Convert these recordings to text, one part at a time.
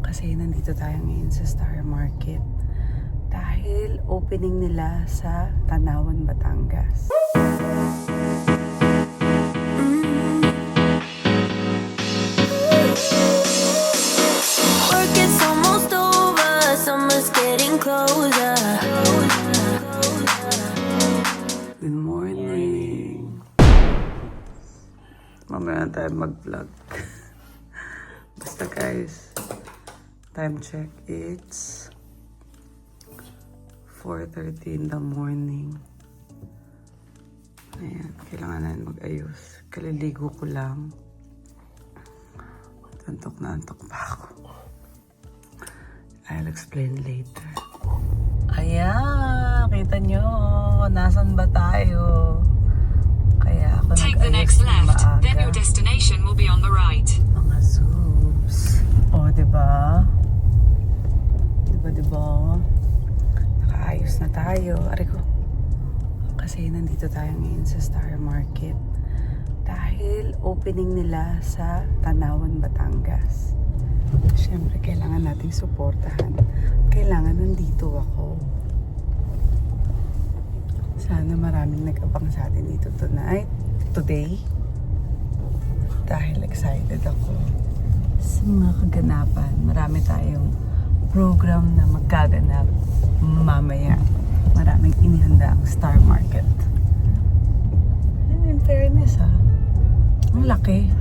Kasi nandito tayo ngayon sa Star Market dahil opening nila sa Tanawan, Batangas. Work is almost over, summer's getting closer. Good morning. Mamaya na tayo mag-vlog. Basta guys, time check, it's 4:30 in the morning. Ayan, kailangan natin mag-ayos. Kaliligo ko lang. Antok na antok pa ako. I'll explain later. Ayan, kita nyo, nasan ba tayo? Kaya ako Take the next left, then your destination will be on the right. Mga zoobs. O, diba? Diba? Nakaayos na tayo. Aray ko. Kasi nandito tayo ngayon sa Star Market dahil opening nila sa Tanawan, Batangas. Siyempre, kailangan nating suportahan. Kailangan nandito ako. Sana maraming nag-abang sa atin dito today. Dahil excited ako sa mga kaganapan. Marami tayong program na magkaganap mamaya. Maraming inihanda ang Star Market. And in fairness ang laki.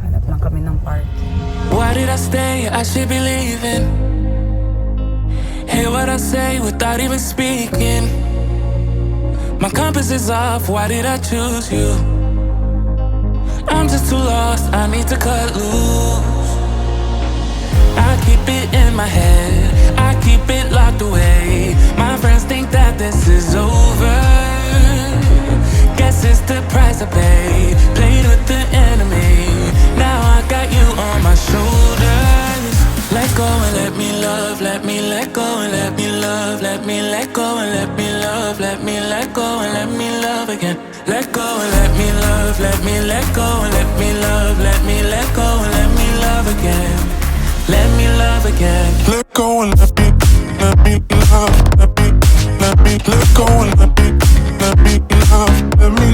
Hanap lang kami ng parking. Why did I stay? I should be leaving. Hear what I say without even speaking. My compass is off, why did I choose you? I'm just too lost, I need to cut loose. I keep it in my head, I keep it locked away. My friends think that this is over. Guess it's the price I paid. Played with the enemy, now I got you on my shoulders. Let go and let me love, let me let go and let me love, let me let go and let me love, let me let go and let me love again. Let go and let me love, let me let go and let me love, let me let go and let me love again. Let me love again. Let go and let me love, let me let go and let me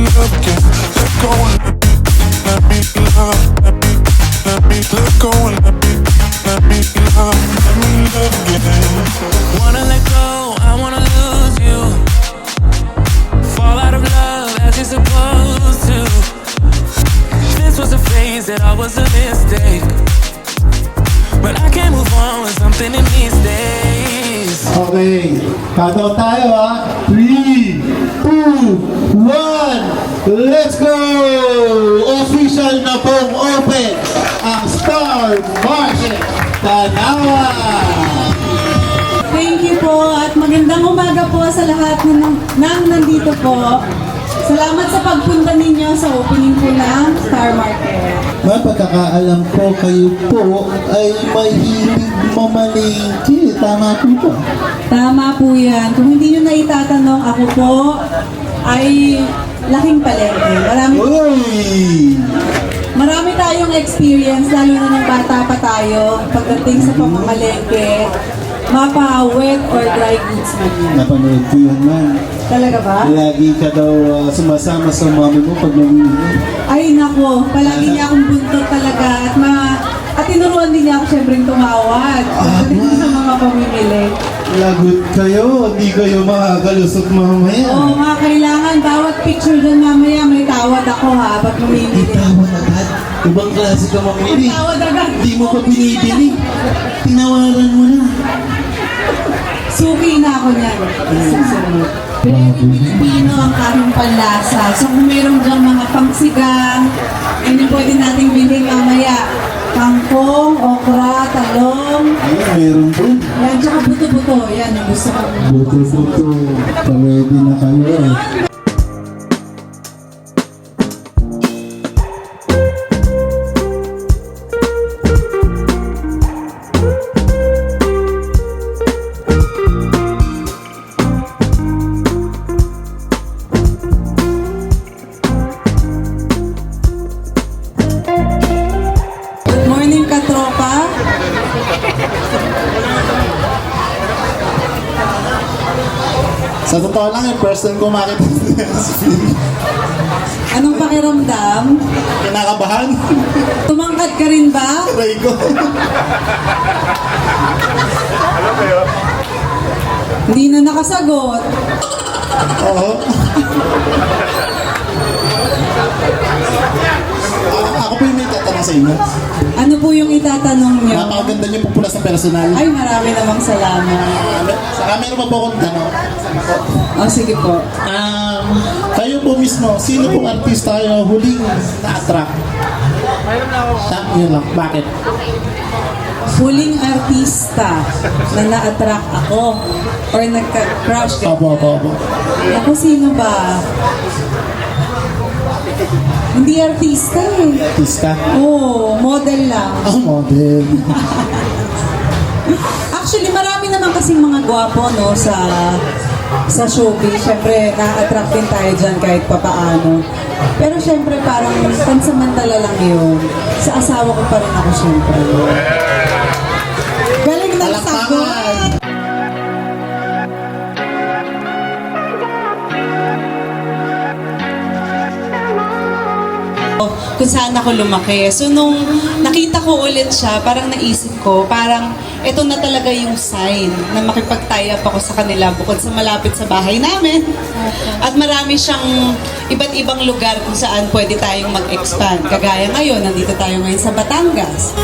love again. Let go and let me love, let me let go and let me love again. Wanna let go, I wanna lose you. Fall out of love as you're supposed to. This was a phase that I was a mistake, but I can't move on with something in these days. Okay, countdown tayo 3, 2, 1, let's go! Official na pong open ang Star Market Tanawan! Thank you po at magandang umaga po sa lahat ng nandito po. Salamat sa pagpunta ninyo sa opening po ng Star Market. May pagkakaalam ko kayo po ay mahilig mamalingki. Tama po ba? Tama po yan. Kung hindi nyo na itatanong, ako po ay laking palengke. Marami tayong experience, lalo na nung bata pa tayo, pagdating sa pamamalengke, mapa-wet or dry goods man yan. Napanood ko yun, man. Talaga ba? Lagi ka daw sumasama sa mami mo pag namimili. Ay nako, palagi niya akong buntot talaga at tinuruan din niya ako syempre tumawad pagdating sa mga pamimili. Lagot kayo, hindi kayo makakalusot mamaya. Oo nga, kailangan bawat picture dyan mamaya may tawad ako ha pag mamimili. Tawad agad. Ibang klase ka mamili. Tawad agad. Hindi mo pa binibili. Tinawaran mo na. Suki na ako niyan. Very Pilipino ang aming panlasa. So kung meron dyan mga pangsigang, yun yung pwede nating bilhin mamaya. Kangkong, okra, talong. Ayun, meron po. Yan, tsaka buto-buto. Yan, yung gusto ko. Buto-buto. Pamedi na kayo. Sa totoo lang, yung person ko makita si Phil. Anong pakiramdam? Kinakabahan. Tumangkad ka rin ba? Try ko. Hindi na nakasagot. Oo. Ako po yung may tatanong sa inyo. Ano po yung itatanong niyo? Napakaganda niyo po pula sa personal. Ay, marami namang salamat. Saka meron pa po akong tanong. Oh, sige po. Kayo po mismo, sino pong artista kayo huling na-attract? Yun lang. Bakit? Huling artista na na-attract ako or nagka-crush ka. Opo. Ako, sino ba? Hindi artista eh. Artista? Oo, model lang. Oh, model. Actually, marami naman kasing mga gwapo, no, sa showbiz. Siyempre, na-attract din tayo dyan kahit papaano. Pero siyempre, parang pansamantala lang yun. Sa asawa ko pa rin ako, siyempre. Galing ng sagot! Kung saan ako lumaki. So nung nakita ko ulit siya, parang naisip ko, parang ito na talaga yung sign na makipag-tie up ako sa kanila bukod sa malapit sa bahay namin. At marami siyang iba't ibang lugar kung saan pwede tayong mag-expand. Kagaya ngayon, nandito tayo ngayon sa Batangas.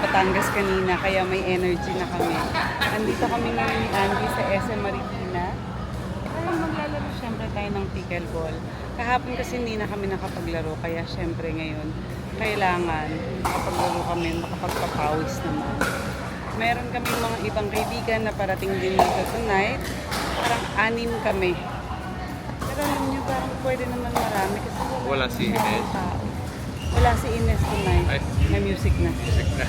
Batangas kanina, kaya may energy na kami. Andito kami ngayon ni Andy sa SM Marikina. Ay, maglalaro syempre tayo ng pickleball. Kahapon kasi hindi na kami nakapaglaro, kaya syempre ngayon kailangan makapaglaro kami, makapagpapawis naman. Meron kami mga ibang kaibigan na parating din dito tonight. Parang 6 kami. Pero alam nyo, parang pwede naman marami kasi Wala si Ines. Wala si Ines tonight. Ay. May music na. Music na.